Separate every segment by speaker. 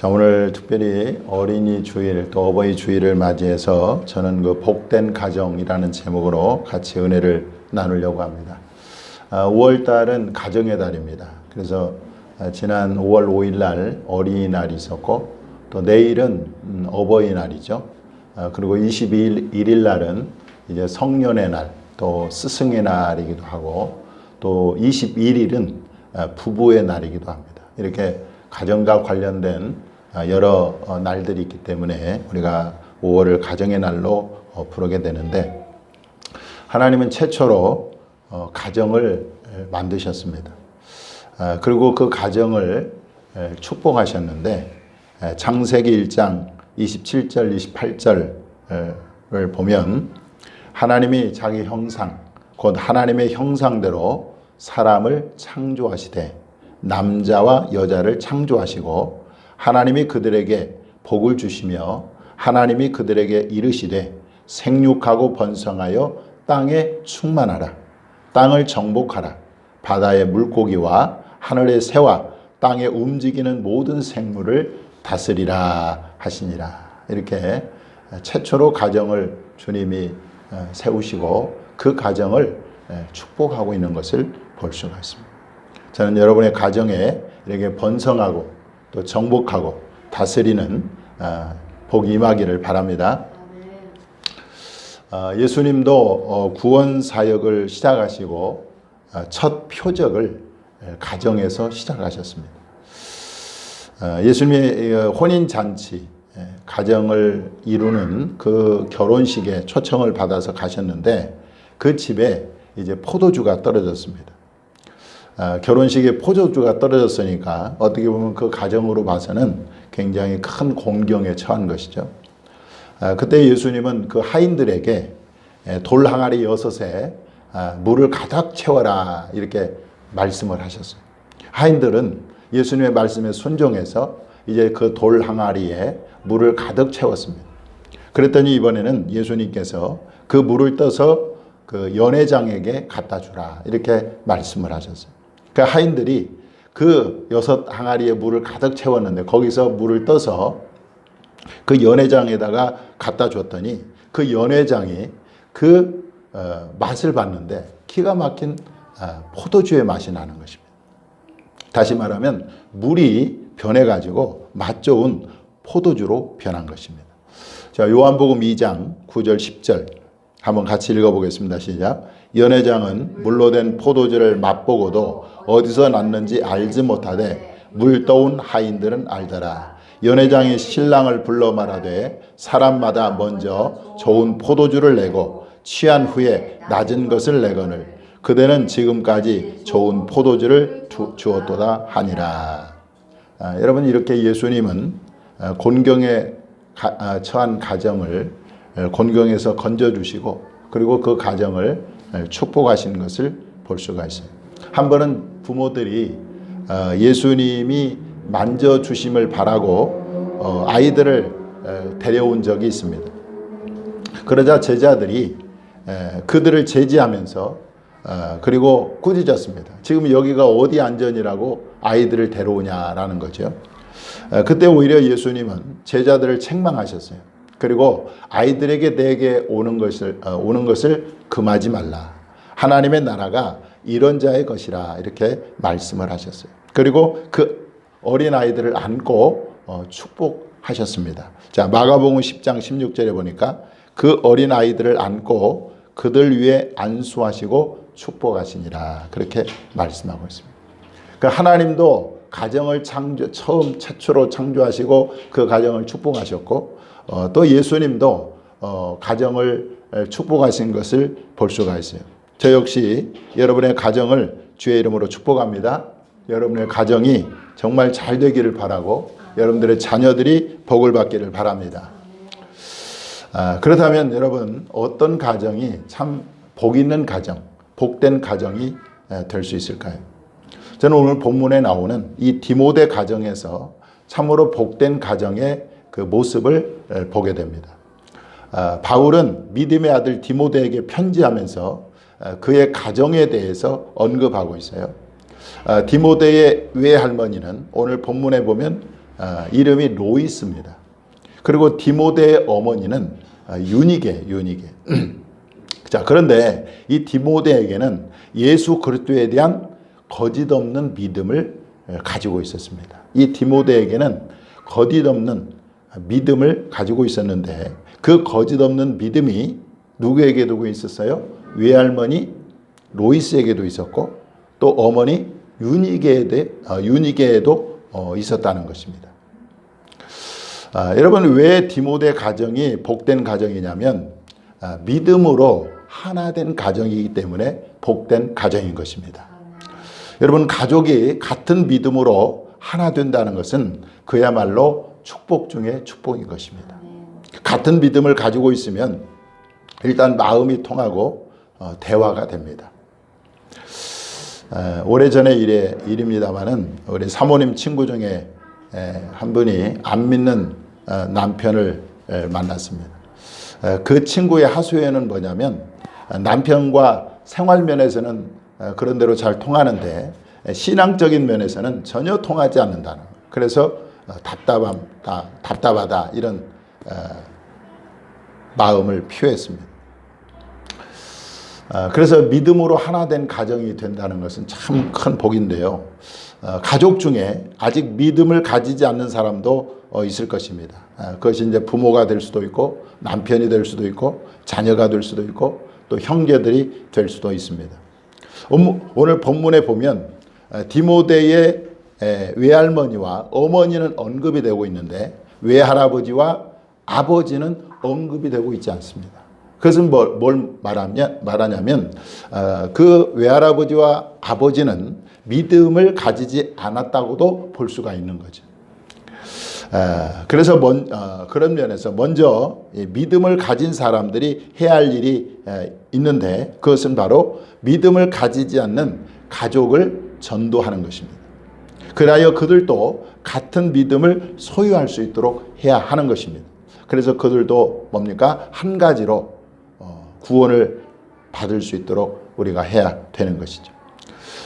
Speaker 1: 자, 오늘 특별히 어린이 주일 또 어버이 주일을 맞이해서 저는 그 복된 가정이라는 제목으로 같이 은혜를 나누려고 합니다. 5월 달은 가정의 달입니다. 그래서 지난 5월 5일 날 어린이날이 있었고 또 내일은 어버이날이죠. 그리고 22일 날은 이제 성년의 날, 또 스승의 날이기도 하고 또 21일은 부부의 날이기도 합니다. 이렇게 가정과 관련된 여러 날들이 있기 때문에 우리가 5월을 가정의 날로 부르게 되는데, 하나님은 최초로 가정을 만드셨습니다. 그리고 그 가정을 축복하셨는데, 창세기 1장 27절 28절을 보면 하나님이 자기 형상, 곧 하나님의 형상대로 사람을 창조하시되 남자와 여자를 창조하시고 하나님이 그들에게 복을 주시며 하나님이 그들에게 이르시되 생육하고 번성하여 땅에 충만하라. 땅을 정복하라. 바다의 물고기와 하늘의 새와 땅에 움직이는 모든 생물을 다스리라 하시니라. 이렇게 최초로 가정을 주님이 세우시고 그 가정을 축복하고 있는 것을 볼 수가 있습니다. 저는 여러분의 가정에 이렇게 번성하고 또 정복하고 다스리는 복이 임하기를 바랍니다. 예수님도 구원 사역을 시작하시고 첫 표적을 가정에서 시작하셨습니다. 예수님의 혼인잔치, 가정을 이루는 그 결혼식에 초청을 받아서 가셨는데 그 집에 이제 포도주가 떨어졌습니다. 결혼식에 포도주가 떨어졌으니까 어떻게 보면 그 가정으로 봐서는 굉장히 큰 곤경에 처한 것이죠. 그때 예수님은 그 하인들에게 돌 항아리 6에 물을 가득 채워라 이렇게 말씀을 하셨어요. 하인들은 예수님의 말씀에 순종해서 이제 그 돌 항아리에 물을 가득 채웠습니다. 그랬더니 이번에는 예수님께서 그 물을 떠서 그 연회장에게 갖다 주라 이렇게 말씀을 하셨어요. 그 하인들이 그 6 항아리에 물을 가득 채웠는데 거기서 물을 떠서 그 연회장에다가 갖다 줬더니 그 연회장이 그 맛을 봤는데 기가 막힌 포도주의 맛이 나는 것입니다. 다시 말하면 물이 변해가지고 맛 좋은 포도주로 변한 것입니다. 자, 요한복음 2장 9절 10절 한번 같이 읽어보겠습니다. 시작. 연회장은 물로 된 포도주를 맛보고도 어디서 났는지 알지 못하되 물 떠온 하인들은 알더라. 연회장이 신랑을 불러 말하되 사람마다 먼저 좋은 포도주를 내고 취한 후에 낮은 것을 내거늘 그대는 지금까지 좋은 포도주를 주었도다 하니라. 여러분, 이렇게 예수님은 곤경에 처한 가정을 곤경에서 건져주시고 그리고 그 가정을 축복하시는 것을 볼 수가 있어요. 한 번은 부모들이 예수님이 만져주심을 바라고 아이들을 데려온 적이 있습니다. 그러자 제자들이 그들을 제지하면서 그리고 꾸짖었습니다. 지금 여기가 어디 안전이라고 아이들을 데려오냐라는 거죠. 그때 오히려 예수님은 제자들을 책망하셨어요. 그리고 아이들에게 내게 오는 것을 금하지 말라. 하나님의 나라가 이런 자의 것이라 이렇게 말씀을 하셨어요. 그리고 그 어린 아이들을 안고 축복하셨습니다. 자, 마가복음 10장 16절에 보니까 그 어린 아이들을 안고 그들 위에 안수하시고 축복하시니라 그렇게 말씀하고 있습니다. 그 하나님도 가정을 최초로 창조하시고 그 가정을 축복하셨고 또 예수님도 가정을 축복하신 것을 볼 수가 있어요. 저 역시 여러분의 가정을 주의 이름으로 축복합니다. 여러분의 가정이 정말 잘 되기를 바라고 여러분들의 자녀들이 복을 받기를 바랍니다. 그렇다면 여러분, 어떤 가정이 참 복 있는 가정, 복된 가정이 될 수 있을까요? 저는 오늘 본문에 나오는 이 디모데 가정에서 참으로 복된 가정의 그 모습을 보게 됩니다. 바울은 믿음의 아들 디모데에게 편지하면서 그의 가정에 대해서 언급하고 있어요. 디모데의 외할머니는 오늘 본문에 보면 이름이 로이스입니다. 그리고 디모데의 어머니는 유니게. 자, 그런데 이 디모데에게는 예수 그리스도에 대한 거짓 없는 믿음을 가지고 있었습니다. 이 디모데에게는 거짓 없는 믿음을 가지고 있었는데 그 거짓 없는 믿음이 누구에게도 있었어요? 외할머니 로이스에게도 있었고 또 어머니 유니게에도 있었다는 것입니다. 여러분, 왜 디모데 가정이 복된 가정이냐면 믿음으로 하나 된 가정이기 때문에 복된 가정인 것입니다. 여러분, 가족이 같은 믿음으로 하나 된다는 것은 그야말로 축복 중에 축복인 것입니다. 같은 믿음을 가지고 있으면 일단 마음이 통하고 대화가 됩니다. 오래전의 일입니다마는 우리 사모님 친구 중에 한 분이 안 믿는 남편을 만났습니다. 그 친구의 하소연은 뭐냐면 남편과 생활 면에서는 그런 대로 잘 통하는데 신앙적인 면에서는 전혀 통하지 않는다는 거예요. 그래서 답답하다 이런 마음을 표했습니다. 그래서 믿음으로 하나 된 가정이 된다는 것은 참 큰 복인데요. 가족 중에 아직 믿음을 가지지 않는 사람도 있을 것입니다. 그것이 이제 부모가 될 수도 있고 남편이 될 수도 있고 자녀가 될 수도 있고 또 형제들이 될 수도 있습니다. 오늘 본문에 보면 디모데의 외할머니와 어머니는 언급이 되고 있는데 외할아버지와 아버지는 언급이 되고 있지 않습니다. 그것은 뭘 말하냐면 그 외할아버지와 아버지는 믿음을 가지지 않았다고도 볼 수가 있는 거죠. 그래서 그런 면에서 먼저 믿음을 가진 사람들이 해야 할 일이 있는데 그것은 바로 믿음을 가지지 않는 가족을 전도하는 것입니다. 그리하여 그들도 같은 믿음을 소유할 수 있도록 해야 하는 것입니다. 그래서 그들도 뭡니까? 한 가지로 구원을 받을 수 있도록 우리가 해야 되는 것이죠.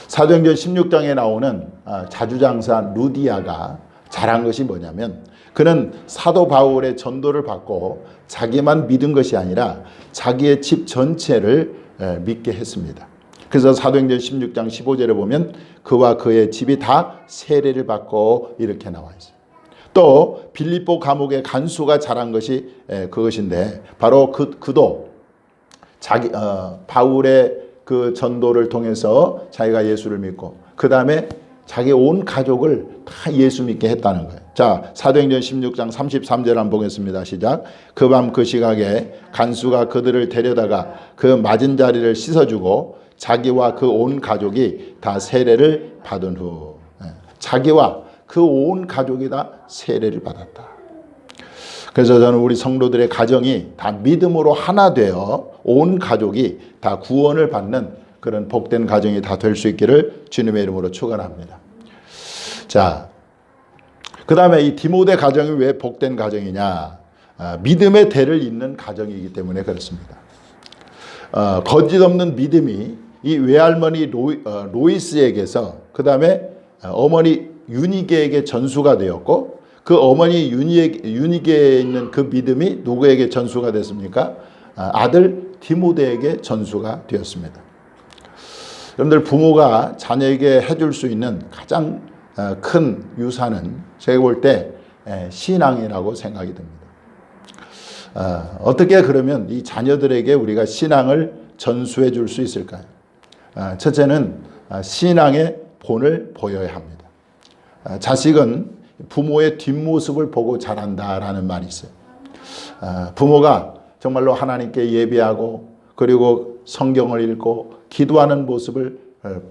Speaker 1: 사도행전 16장에 나오는 자주장사 루디아가 잘한 것이 뭐냐면 그는 사도 바울의 전도를 받고 자기만 믿은 것이 아니라 자기의 집 전체를 믿게 했습니다. 그래서 사도행전 16장 15절에 보면 그와 그의 집이 다 세례를 받고 이렇게 나와 있어요. 또 빌립보 감옥의 간수가 잘한 것이 그것인데 바로 그도 바울의 그 전도를 통해서 자기가 예수를 믿고 그 다음에 자기 온 가족을 다 예수 믿게 했다는 거예요. 자, 사도행전 16장 33절 한번 보겠습니다. 시작. 그 밤 그 시각에 간수가 그들을 데려다가 그 맞은 자리를 씻어주고 자기와 그 온 가족이 다 세례를 받은 후 자기와 그 온 가족이 다 세례를 받았다. 그래서 저는 우리 성도들의 가정이 다 믿음으로 하나 되어 온 가족이 다 구원을 받는 그런 복된 가정이 다 될 수 있기를 주님의 이름으로 축원합니다. 자, 그 다음에 이 디모데 가정이 왜 복된 가정이냐? 믿음의 대를 잇는 가정이기 때문에 그렇습니다. 거짓 없는 믿음이 이 외할머니 로이스에게서 그 다음에 어머니 유니게에게 전수가 되었고 그 어머니 유니게에 있는 그 믿음이 누구에게 전수가 됐습니까? 아들 디모데에게 전수가 되었습니다. 여러분들 부모가 자녀에게 해줄 수 있는 가장 큰 유산은 제가 볼 때 신앙이라고 생각이 듭니다. 어떻게 그러면 이 자녀들에게 우리가 신앙을 전수해 줄 수 있을까요? 첫째는 신앙의 본을 보여야 합니다. 자식은 부모의 뒷모습을 보고 자란다라는 말이 있어요. 부모가 정말로 하나님께 예배하고 그리고 성경을 읽고 기도하는 모습을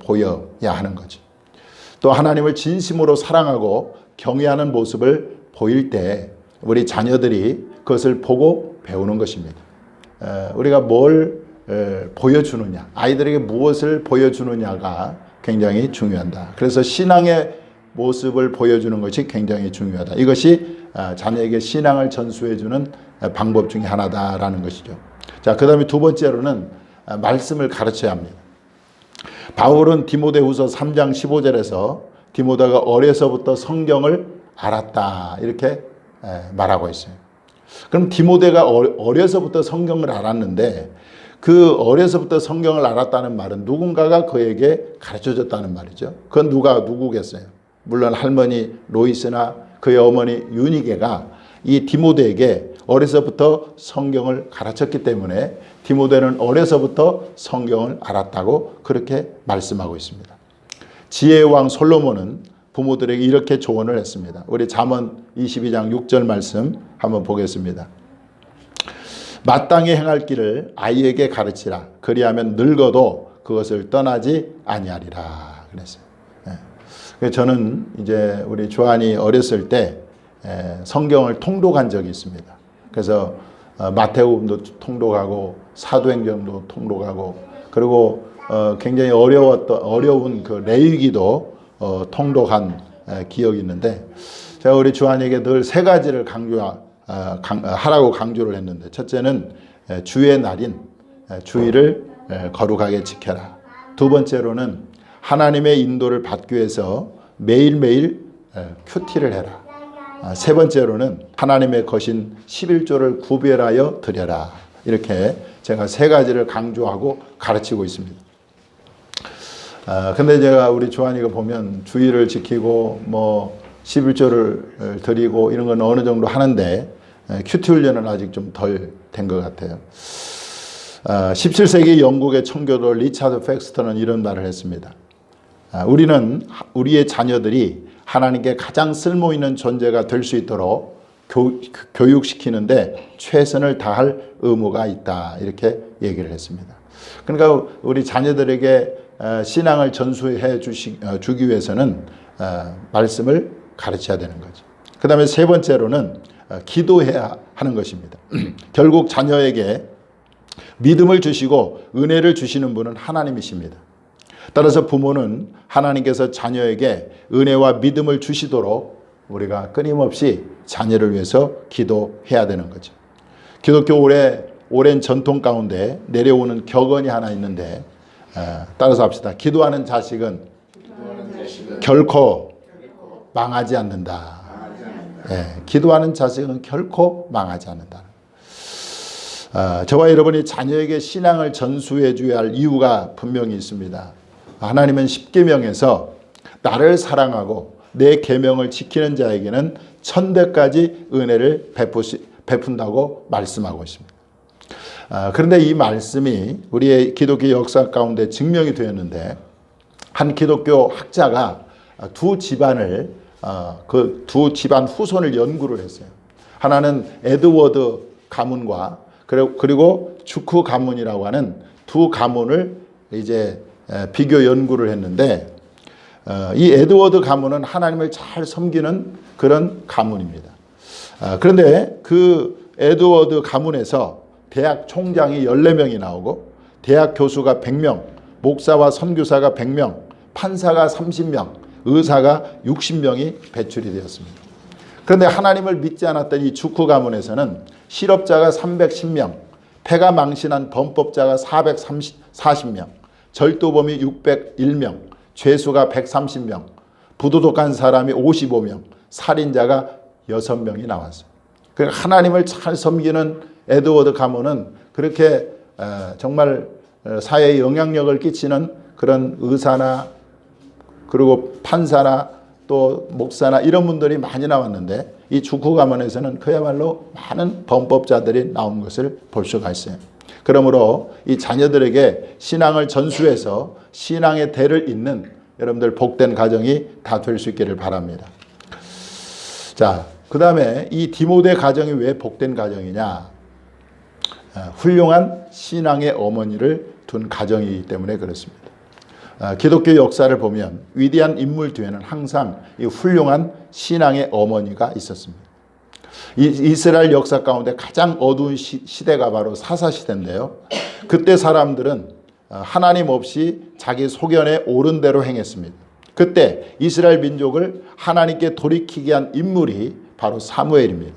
Speaker 1: 보여야 하는 거죠. 또 하나님을 진심으로 사랑하고 경외하는 모습을 보일 때 우리 자녀들이 그것을 보고 배우는 것입니다. 우리가 뭘 보여주느냐, 아이들에게 무엇을 보여주느냐가 굉장히 중요하다. 그래서 신앙의 모습을 보여주는 것이 굉장히 중요하다. 이것이 자녀에게 신앙을 전수해주는 방법 중에 하나다라는 것이죠. 자, 그 다음에 두 번째로는 말씀을 가르쳐야 합니다. 바울은 디모데후서 3장 15절에서 디모데가 어려서부터 성경을 알았다 이렇게 말하고 있어요. 그럼 디모데가 어려서부터 성경을 알았는데 그 어려서부터 성경을 알았다는 말은 누군가가 그에게 가르쳐줬다는 말이죠. 그건 누구겠어요? 물론 할머니 로이스나 그의 어머니 유니게가 이 디모데에게 어려서부터 성경을 가르쳤기 때문에 디모데는 어려서부터 성경을 알았다고 그렇게 말씀하고 있습니다. 지혜의 왕 솔로몬은 부모들에게 이렇게 조언을 했습니다. 우리 잠언 22장 6절 말씀 한번 보겠습니다. 마땅히 행할 길을 아이에게 가르치라. 그리하면 늙어도 그것을 떠나지 아니하리라. 그랬어요. 네. 저는 이제 우리 조한이 어렸을 때 성경을 통독한 적이 있습니다. 그래서 마태복음도 통독하고 사도행전도 통독하고 그리고 굉장히 어려운 그 레위기도 통독한 기억이 있는데 제가 우리 주한이에게 늘 세 가지를 하라고 강조를 했는데 첫째는 주의 날인 주일을 거룩하게 지켜라. 두 번째로는 하나님의 인도를 받기 위해서 매일매일 큐티를 해라. 세 번째로는 하나님의 것인 11조를 구별하여 드려라. 이렇게 제가 세 가지를 강조하고 가르치고 있습니다. 근데 제가 우리 조한이가 보면 주일을 지키고 뭐 11조를 드리고 이런 건 어느 정도 하는데 큐티 훈련은 아직 좀 덜 된 것 같아요. 17세기 영국의 청교도 리차드 팩스터는 이런 말을 했습니다. 우리는 우리의 자녀들이 하나님께 가장 쓸모있는 존재가 될 수 있도록 교육시키는데 최선을 다할 의무가 있다. 이렇게 얘기를 했습니다. 그러니까 우리 자녀들에게 신앙을 전수해 주기 위해서는 말씀을 가르쳐야 되는 거죠. 그 다음에 세 번째로는 기도해야 하는 것입니다. 결국 자녀에게 믿음을 주시고 은혜를 주시는 분은 하나님이십니다. 따라서 부모는 하나님께서 자녀에게 은혜와 믿음을 주시도록 우리가 끊임없이 자녀를 위해서 기도해야 되는 거죠. 기독교 오랜 전통 가운데 내려오는 격언이 하나 있는데 따라서 합시다. 기도하는 자식은 결코 망하지 않는다. 기도하는 자식은 결코 망하지 않는다. 저와 여러분이 자녀에게 신앙을 전수해 줘야 할 이유가 분명히 있습니다. 하나님은 십계명에서 나를 사랑하고 내 계명을 지키는 자에게는 천대까지 은혜를 베푼다고 말씀하고 있습니다. 그런데 이 말씀이 우리의 기독교 역사 가운데 증명이 되었는데 한 기독교 학자가 두 집안 후손을 연구를 했어요. 하나는 에드워드 가문과 그리고 주크 가문이라고 하는 두 가문을 이제 비교 연구를 했는데 이 에드워드 가문은 하나님을 잘 섬기는 그런 가문입니다. 그런데 그 에드워드 가문에서 대학 총장이 14명이 나오고 대학 교수가 100명, 목사와 선교사가 100명, 판사가 30명, 의사가 60명이 배출이 되었습니다. 그런데 하나님을 믿지 않았던 이 주크 가문에서는 실업자가 310명, 패가 망신한 범법자가 440명, 절도범이 601명, 죄수가 130명, 부도덕한 사람이 55명, 살인자가 6명이 나왔어요. 그러니까 하나님을 잘 섬기는 에드워드 가문은 그렇게 정말 사회에 영향력을 끼치는 그런 의사나 그리고 판사나 또 목사나 이런 분들이 많이 나왔는데 이 주크 가문에서는 그야말로 많은 범법자들이 나온 것을 볼 수가 있어요. 그러므로 이 자녀들에게 신앙을 전수해서 신앙의 대를 잇는 여러분들 복된 가정이 다 될 수 있기를 바랍니다. 자, 그 다음에 이 디모데 가정이 왜 복된 가정이냐? 훌륭한 신앙의 어머니를 둔 가정이기 때문에 그렇습니다. 기독교 역사를 보면 위대한 인물 뒤에는 항상 이 훌륭한 신앙의 어머니가 있었습니다. 이스라엘 역사 가운데 가장 어두운 시대가 바로 사사시대인데요. 그때 사람들은 하나님 없이 자기 소견에 옳은 대로 행했습니다. 그때 이스라엘 민족을 하나님께 돌이키게 한 인물이 바로 사무엘입니다.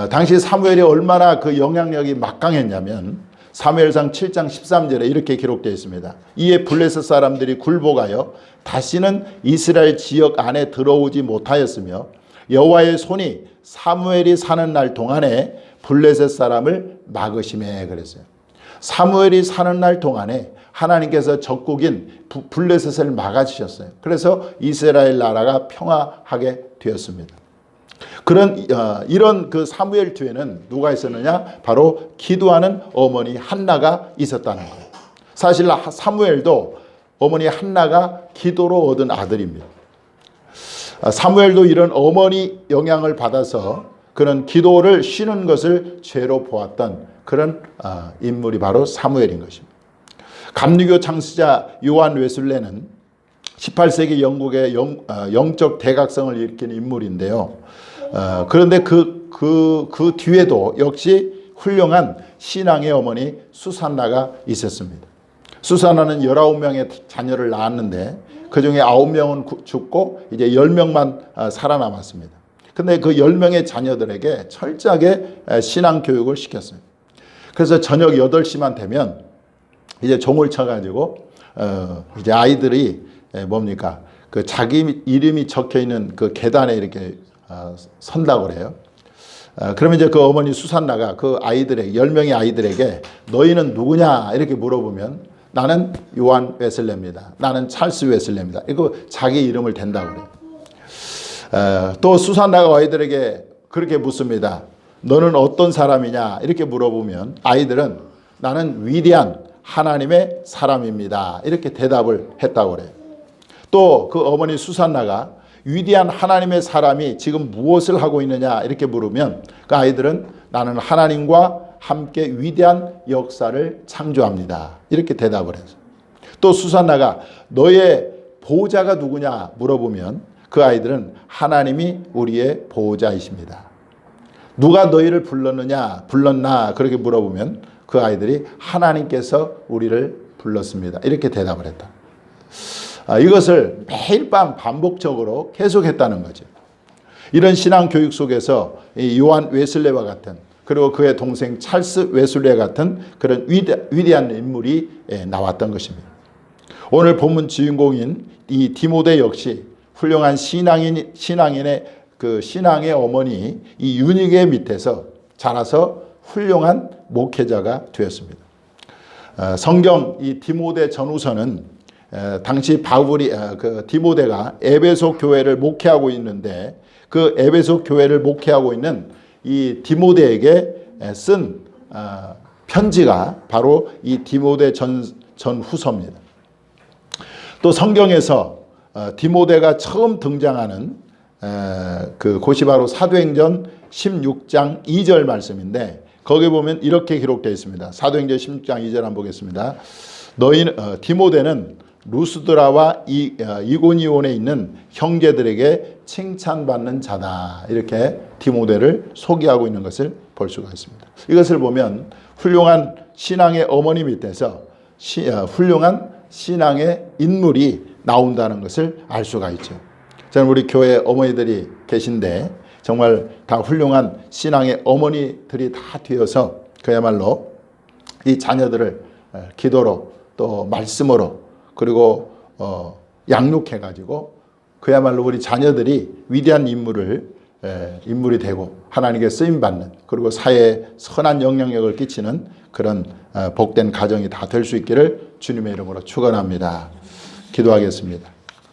Speaker 1: 당시 사무엘이 얼마나 그 영향력이 막강했냐면 사무엘상 7장 13절에 이렇게 기록되어 있습니다. 이에 블레셋 사람들이 굴복하여 다시는 이스라엘 지역 안에 들어오지 못하였으며 여호와의 손이 사무엘이 사는 날 동안에 블레셋 사람을 막으시매 그랬어요. 사무엘이 사는 날 동안에 하나님께서 적국인 블레셋을 막아주셨어요. 그래서 이스라엘 나라가 평화하게 되었습니다. 이런 그 사무엘 뒤에는 누가 있었느냐? 바로 기도하는 어머니 한나가 있었다는 거예요. 사실 사무엘도 어머니 한나가 기도로 얻은 아들입니다. 사무엘도 이런 어머니 영향을 받아서 그런 기도를 쉬는 것을 죄로 보았던 그런 인물이 바로 사무엘인 것입니다. 감리교 창시자 요한 웨슬레는 18세기 영국의 영적 대각성을 일으킨 인물인데요. 그런데 그 뒤에도 역시 훌륭한 신앙의 어머니 수산나가 있었습니다. 수산나는 19명의 자녀를 낳았는데 그중에 9명은 죽고 이제 10명만 살아남았습니다. 근데 그 10명의 자녀들에게 철저하게 신앙 교육을 시켰어요. 그래서 저녁 8시만 되면 이제 종을 쳐가지고 이제 아이들이 뭡니까? 그 자기 이름이 적혀 있는 그 계단에 이렇게 선다고 그래요. 그러면 이제 그 어머니 수산나가 그 아이들에게 10명의 아이들에게 너희는 누구냐 이렇게 물어보면 나는 요한 웨슬레입니다. 나는 찰스 웨슬레입니다. 이거 자기 이름을 댄다고 그래요. 또 수산나가 아이들에게 그렇게 묻습니다. 너는 어떤 사람이냐 이렇게 물어보면 아이들은 나는 위대한 하나님의 사람입니다. 이렇게 대답을 했다고 그래요. 또 그 어머니 수산나가 위대한 하나님의 사람이 지금 무엇을 하고 있느냐 이렇게 물으면 그 아이들은 나는 하나님과 함께 위대한 역사를 창조합니다. 이렇게 대답을 해서 또 수산나가 너의 보호자가 누구냐 물어보면 그 아이들은 하나님이 우리의 보호자이십니다. 누가 너희를 불렀나 그렇게 물어보면 그 아이들이 하나님께서 우리를 불렀습니다. 이렇게 대답을 했다. 이것을 매일 밤 반복적으로 계속했다는 거죠. 이런 신앙 교육 속에서 요한 웨슬레와 같은 그리고 그의 동생 찰스 웨슬레 같은 그런 위대한 인물이 나왔던 것입니다. 오늘 본문 주인공인 이 디모데 역시 훌륭한 신앙인의 그 신앙의 어머니 이 유니게 밑에서 자라서 훌륭한 목회자가 되었습니다. 성경 이 디모데 전후서는 당시 바울이 그 디모데가 에베소 교회를 목회하고 있는데 그 에베소 교회를 목회하고 있는 이 디모데에게 쓴 편지가 바로 이 디모데 전후서입니다. 또 성경에서 디모데가 처음 등장하는 그 곳이 바로 사도행전 16장 2절 말씀인데 거기 보면 이렇게 기록되어 있습니다. 사도행전 16장 2절 한번 보겠습니다. 디모데는 루스드라와 이고니온에 있는 형제들에게 칭찬받는 자다. 이렇게 디모데를 소개하고 있는 것을 볼 수가 있습니다. 이것을 보면 훌륭한 신앙의 어머니 밑에서 훌륭한 신앙의 인물이 나온다는 것을 알 수가 있죠. 저는 우리 교회 어머니들이 계신데 정말 다 훌륭한 신앙의 어머니들이 다 되어서 그야말로 이 자녀들을 기도로 또 말씀으로 그리고 양육해가지고 그야말로 우리 자녀들이 위대한 인물이 되고 하나님께 쓰임받는 그리고 사회에 선한 영향력을 끼치는 그런 복된 가정이 다 될 수 있기를 주님의 이름으로 축원합니다. 기도하겠습니다.